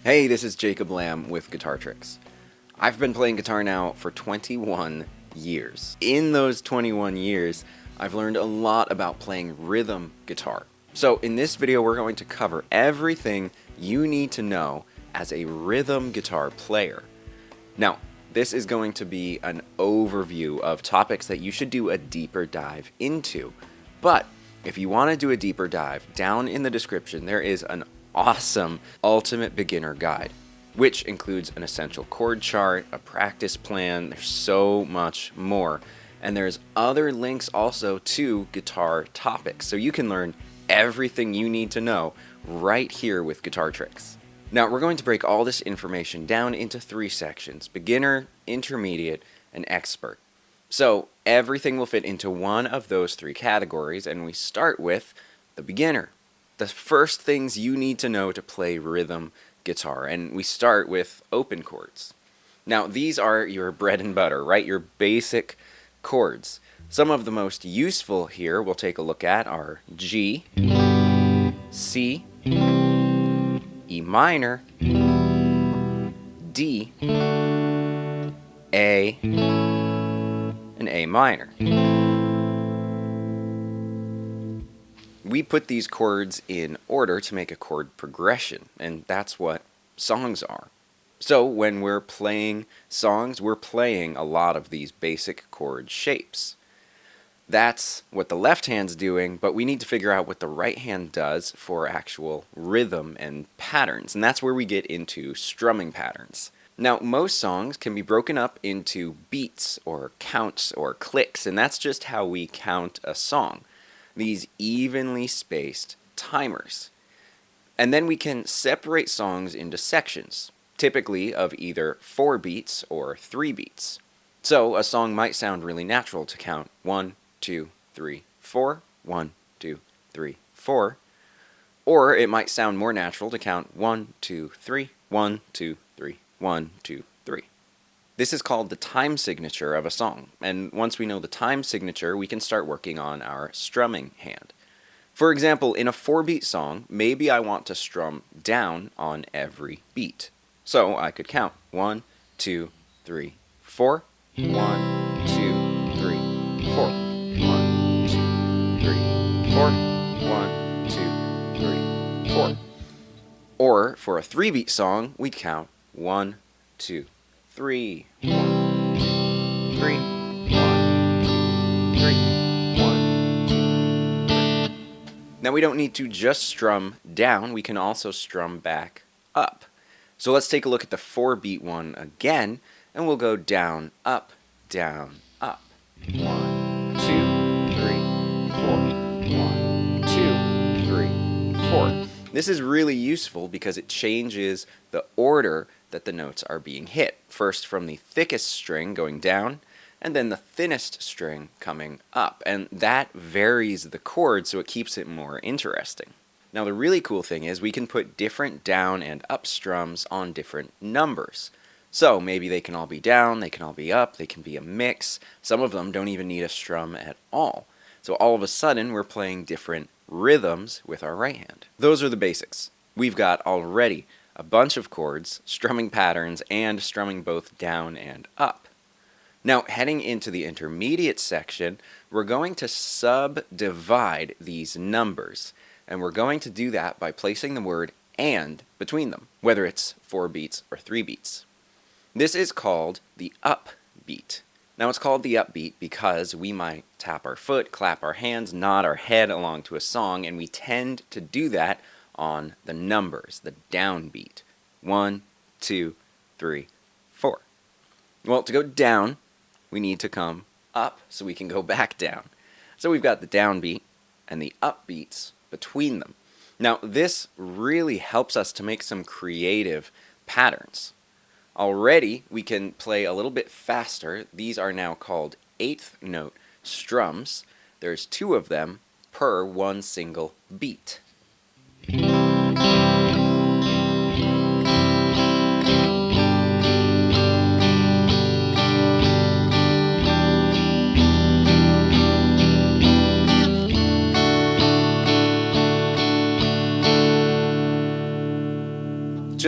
Hey, this is Jacob Lamb with Guitar Tricks. I've been playing guitar now for 21 years. In those 21 years, I've learned a lot about playing rhythm guitar. So in this video, we're going to cover everything you need to know as a rhythm guitar player. Now, this is going to be an overview of topics that you should do a deeper dive into. But if you want to do a deeper dive, down in the description there is an awesome ultimate beginner guide, which includes an essential chord chart, a practice plan. There's so much more. And there's other links also to guitar topics, so you can learn everything you need to know right here with Guitar Tricks. Now, we're going to break all this information down into 3 sections: beginner, intermediate, and expert. So everything will fit into one of those 3 categories, and we start with the beginner. The first things you need to know to play rhythm guitar, and we start with open chords. Now, these are your bread and butter, right? Your basic chords. Some of the most useful here we'll take a look at are G, C, E minor, D, A, and A minor. We put these chords in order to make a chord progression, and that's what songs are. So when we're playing songs, we're playing a lot of these basic chord shapes. That's what the left hand's doing, but we need to figure out what the right hand does for actual rhythm and patterns, and that's where we get into strumming patterns. Now, most songs can be broken up into beats or counts or clicks, and that's just how we count a song. These evenly spaced timers. And then we can separate songs into sections, typically of either 4 beats or 3 beats. So a song might sound really natural to count 1, 2, 3, 4, 1, 2, 3, 4. Or it might sound more natural to count 1, 2, 3, 1, 2, 3, 1, 2, 3. This is called the time signature of a song, and once we know the time signature, we can start working on our strumming hand. For example, in a 4-beat song, maybe I want to strum down on every beat. So I could count 1, 2, 3, 4, 1, 2, 3, 4, 1, 2, 3, 4, 1, 2, 3, 4. Or for a 3-beat song, we'd count 1, 2, 3, 1, 2, 3, 1, 2, 3, 1, 2, 3. Now we don't need to just strum down, we can also strum back up. So let's take a look at the 4-beat one again, and we'll go down, up, down, up. 1, 2, 3, 4. 1, 2, 3, 4. This is really useful because it changes the order that the notes are being hit. First from the thickest string going down, and then the thinnest string coming up. And that varies the chord, so it keeps it more interesting. Now the really cool thing is we can put different down and up strums on different numbers. So maybe they can all be down, they can all be up, they can be a mix. Some of them don't even need a strum at all. So all of a sudden we're playing different rhythms with our right hand. Those are the basics. We've got already a bunch of chords, strumming patterns, and strumming both down and up. Now, heading into the intermediate section, we're going to subdivide these numbers, and we're going to do that by placing the word "and" between them, whether it's 4 beats or 3 beats. This is called the upbeat. Now, it's called the upbeat because we might tap our foot, clap our hands, nod our head along to a song, and we tend to do that on the numbers, the downbeat. 1, 2, 3, 4. Well, to go down, we need to come up so we can go back down. So we've got the downbeat and the upbeats between them. Now, this really helps us to make some creative patterns. Already, we can play a little bit faster. These are now called 8th note strums. There's 2 of them per 1 single beat.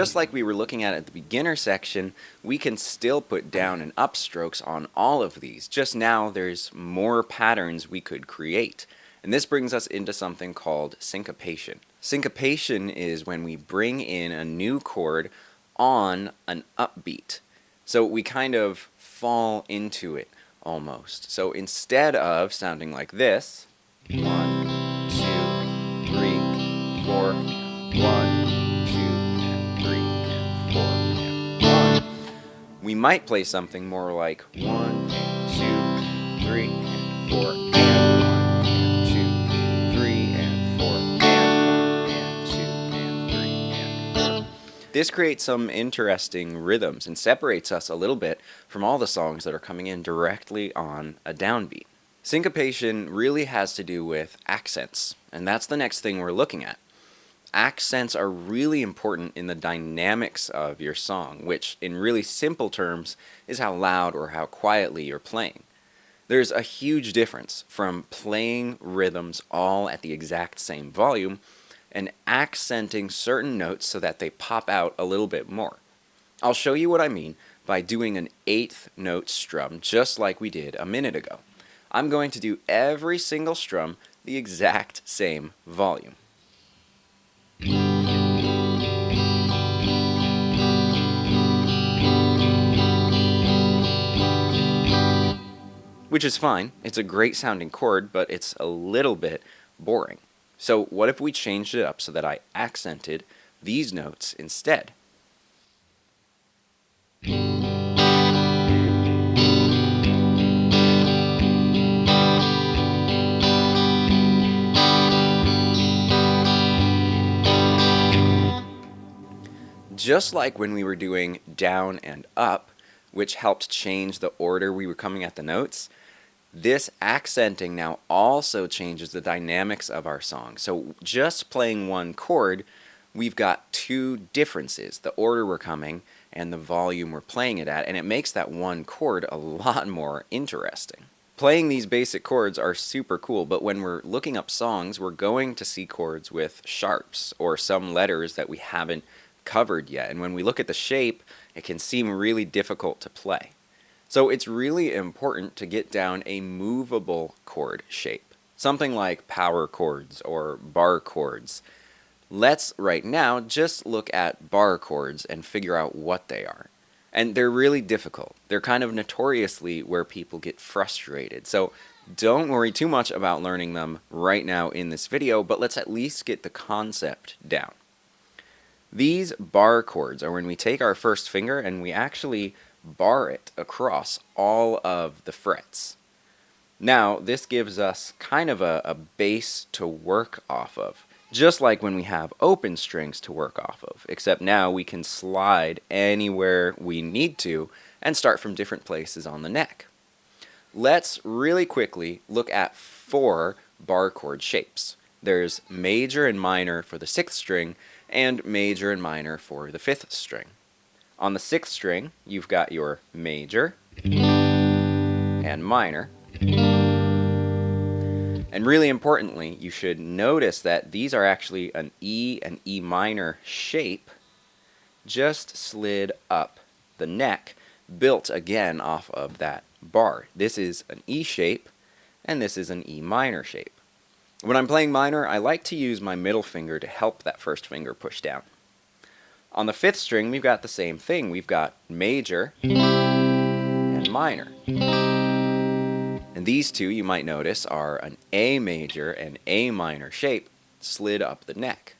just like we were looking at the beginner section, we can still put down and up strokes on all of these. Just now there's more patterns we could create. And this brings us into something called syncopation. Syncopation is when we bring in a new chord on an upbeat. So we kind of fall into it almost. So instead of sounding like this, 1, 2, 3, 4, 1, 2, and 3, and 4, and 1, we might play something more like 1, and 2, 3, and 4, and 1, and 2, 3, and 4, and 1, and 2, and 3, and 4. This creates some interesting rhythms and separates us a little bit from all the songs that are coming in directly on a downbeat. Syncopation really has to do with accents, and that's the next thing we're looking at. Accents are really important in the dynamics of your song, which in really simple terms is how loud or how quietly you're playing. There's a huge difference from playing rhythms all at the exact same volume and accenting certain notes so that they pop out a little bit more. I'll show you what I mean by doing an 8th note strum just like we did a minute ago. I'm going to do every single strum the exact same volume. Which is fine. It's a great sounding chord, but it's a little bit boring. So what if we changed it up so that I accented these notes instead? Just like when we were doing down and up, which helped change the order we were coming at the notes, this accenting now also changes the dynamics of our song. So just playing one chord, we've got two differences, the order we're coming and the volume we're playing it at, and it makes that one chord a lot more interesting. Playing these basic chords are super cool, but when we're looking up songs, we're going to see chords with sharps or some letters that we haven't covered yet, and when we look at the shape, it can seem really difficult to play. So it's really important to get down a movable chord shape, something like power chords or bar chords. Let's right now just look at bar chords and figure out what they are. And they're really difficult. They're kind of notoriously where people get frustrated. So don't worry too much about learning them right now in this video, but let's at least get the concept down. These bar chords are when we take our first finger and we actually bar it across all of the frets. Now, this gives us kind of a base to work off of, just like when we have open strings to work off of, except now we can slide anywhere we need to and start from different places on the neck. Let's really quickly look at 4 bar chord shapes. There's major and minor for the 6th string, and major and minor for the 5th string. On the 6th string, you've got your major and minor. And really importantly, you should notice that these are actually an E and E minor shape, just slid up the neck, built again off of that bar. This is an E shape, and this is an E minor shape. When I'm playing minor, I like to use my middle finger to help that first finger push down. On the 5th string, we've got the same thing. We've got major and minor. And these two, you might notice, are an A major and A minor shape slid up the neck.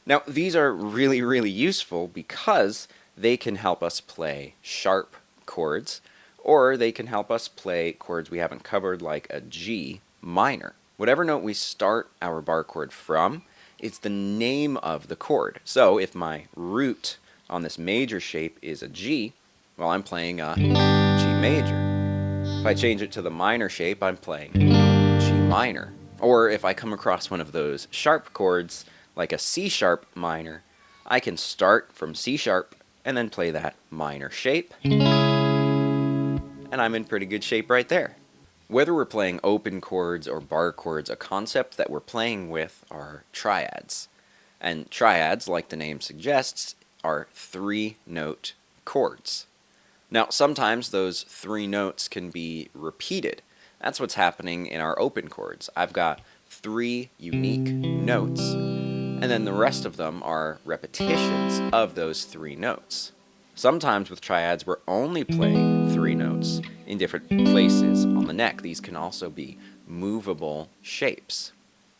Now, these are really, really useful because they can help us play sharp chords, or they can help us play chords we haven't covered like a G minor. Whatever note we start our bar chord from, it's the name of the chord. So if my root on this major shape is a G, well, I'm playing a G major. If I change it to the minor shape, I'm playing G minor. Or if I come across one of those sharp chords, like a C sharp minor, I can start from C sharp and then play that minor shape, and I'm in pretty good shape right there. Whether we're playing open chords or bar chords, a concept that we're playing with are triads. And triads, like the name suggests, are 3-note chords. Now, sometimes those 3 notes can be repeated. That's what's happening in our open chords. I've got 3 unique notes, and then the rest of them are repetitions of those 3 notes. Sometimes with triads, we're only playing 3 notes in different places on the neck. These can also be movable shapes.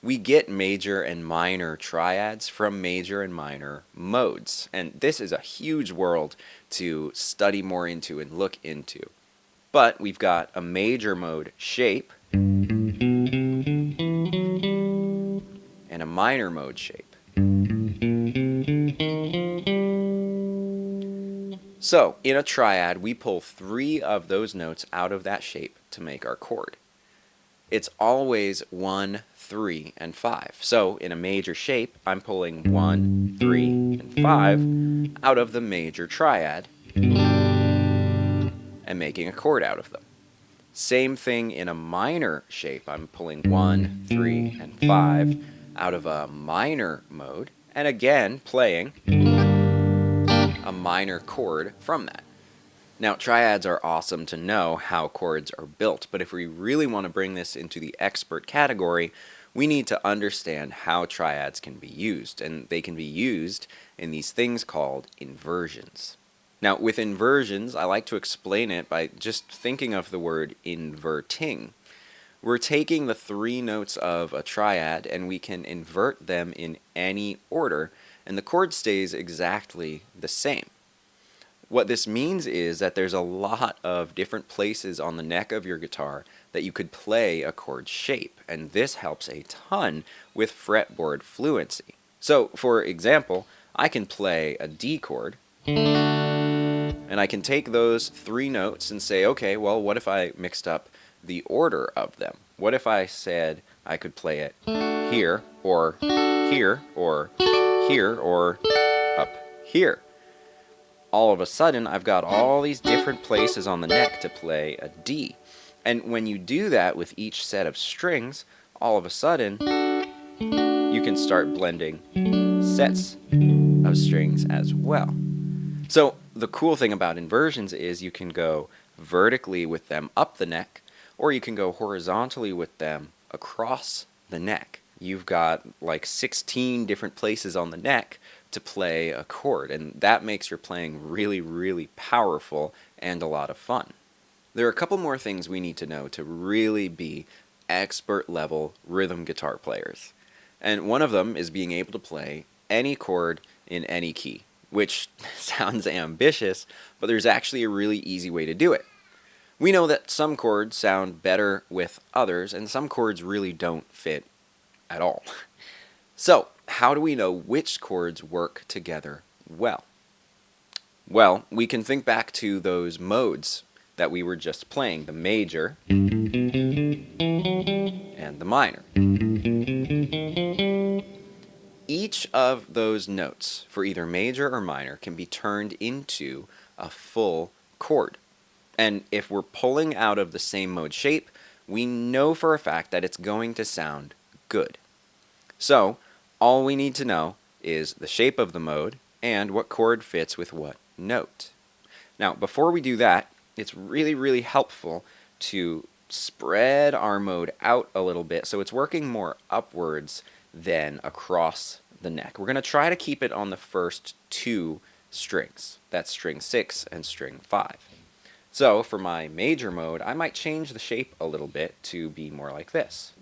We get major and minor triads from major and minor modes, and this is a huge world to study more into and look into. But we've got a major mode shape and a minor mode shape. So, in a triad, we pull 3 of those notes out of that shape to make our chord. It's always 1, 3, and 5. So, in a major shape, I'm pulling 1, 3, and 5 out of the major triad and making a chord out of them. Same thing in a minor shape. I'm pulling 1, 3, and 5 out of a minor mode, and again playing a minor chord from that. Now, triads are awesome to know how chords are built, but if we really want to bring this into the expert category, we need to understand how triads can be used, and they can be used in these things called inversions. Now, with inversions, I like to explain it by just thinking of the word inverting. We're taking the 3 notes of a triad and we can invert them in any order, and the chord stays exactly the same. What this means is that there's a lot of different places on the neck of your guitar that you could play a chord shape, and this helps a ton with fretboard fluency. So, for example, I can play a D chord, and I can take those 3 notes and say, okay, well, what if I mixed up the order of them? What if I said I could play it here, or here, or here, or up here? All of a sudden, I've got all these different places on the neck to play a D. And when you do that with each set of strings, all of a sudden, you can start blending sets of strings as well. So the cool thing about inversions is you can go vertically with them up the neck, or you can go horizontally with them across the neck. You've got like 16 different places on the neck to play a chord, and that makes your playing really, really powerful and a lot of fun. There are a couple more things we need to know to really be expert level rhythm guitar players. And one of them is being able to play any chord in any key, which sounds ambitious, but there's actually a really easy way to do it. We know that some chords sound better with others, and some chords really don't fit at all. So, how do we know which chords work together well? Well, we can think back to those modes that we were just playing, the major and the minor. Each of those notes, for either major or minor, can be turned into a full chord. And if we're pulling out of the same mode shape, we know for a fact that it's going to sound good. So, all we need to know is the shape of the mode and what chord fits with what note. Now, before we do that, it's really, really helpful to spread our mode out a little bit so it's working more upwards than across the neck. We're going to try to keep it on the first 2 strings. That's string 6 and string 5. So, for my major mode, I might change the shape a little bit to be more like this.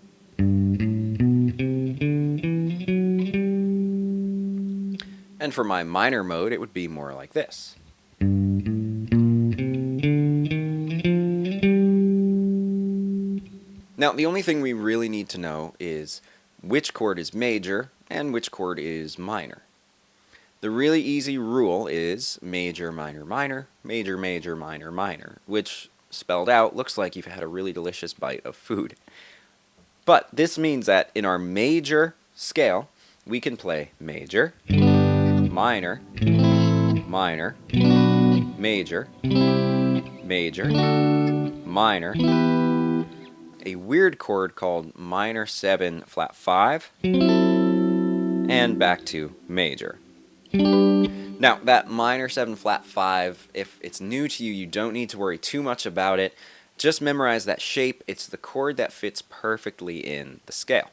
And for my minor mode, it would be more like this. Now, the only thing we really need to know is which chord is major and which chord is minor. The really easy rule is major, minor, minor, major, major, minor, minor, which spelled out looks like you've had a really delicious bite of food. But this means that in our major scale, we can play major, minor, minor, major, major, minor, a weird chord called minor 7 flat 5, and back to major. Now, that minor 7 flat 5, if it's new to you, you don't need to worry too much about it. Just memorize that shape. It's the chord that fits perfectly in the scale.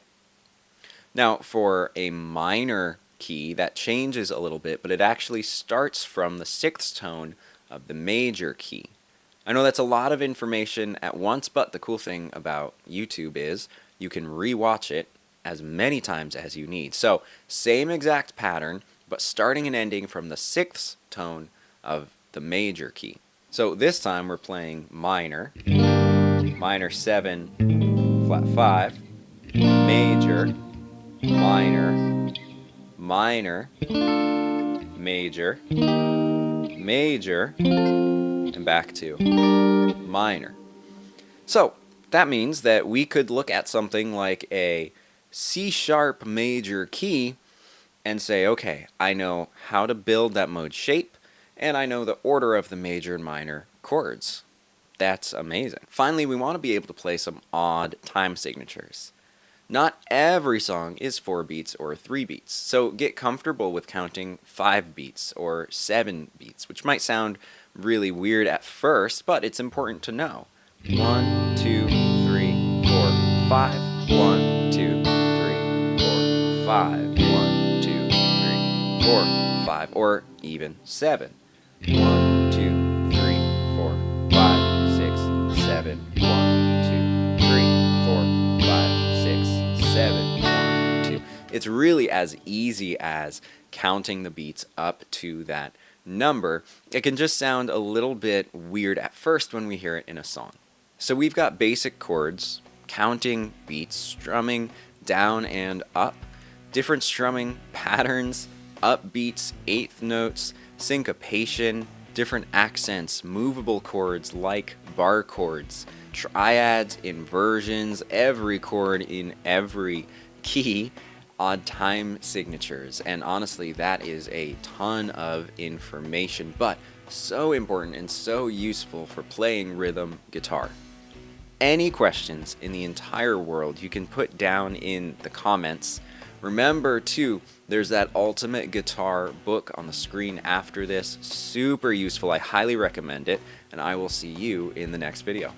Now, for a minor key, that changes a little bit, but it actually starts from the 6th tone of the major key. I know that's a lot of information at once, but the cool thing about YouTube is you can re-watch it as many times as you need. So, same exact pattern, but starting and ending from the 6th tone of the major key. So this time we're playing minor, minor 7, flat 5, major, minor, minor, major, major, and back to minor. So that means that we could look at something like a C sharp major key and say, okay, I know how to build that mode shape, and I know the order of the major and minor chords. That's amazing. Finally, we want to be able to play some odd time signatures. Not every song is 4 beats or 3 beats, so get comfortable with counting 5 beats or 7 beats, which might sound really weird at first, but it's important to know. 1, 2, 3, 4, 5. 1, 2, 3, 4, 5. 1, 2, 3, 4, 5, or even 7. 1, 2, 3, 4, 5, 6, 7. 1, 2, 3, 4, 5, 6, 7. 1, 2. It's really as easy as counting the beats up to that number. It can just sound a little bit weird at first when we hear it in a song. So we've got basic chords, counting beats, strumming down and up, different strumming patterns, upbeats, eighth notes, syncopation, different accents, movable chords like barre chords, triads, inversions, every chord in every key, odd time signatures. And honestly, that is a ton of information, but so important and so useful for playing rhythm guitar. Any questions in the entire world you can put down in the comments. Remember too, there's that ultimate guitar book on the screen after this. Super useful. I highly recommend it, and I will see you in the next video.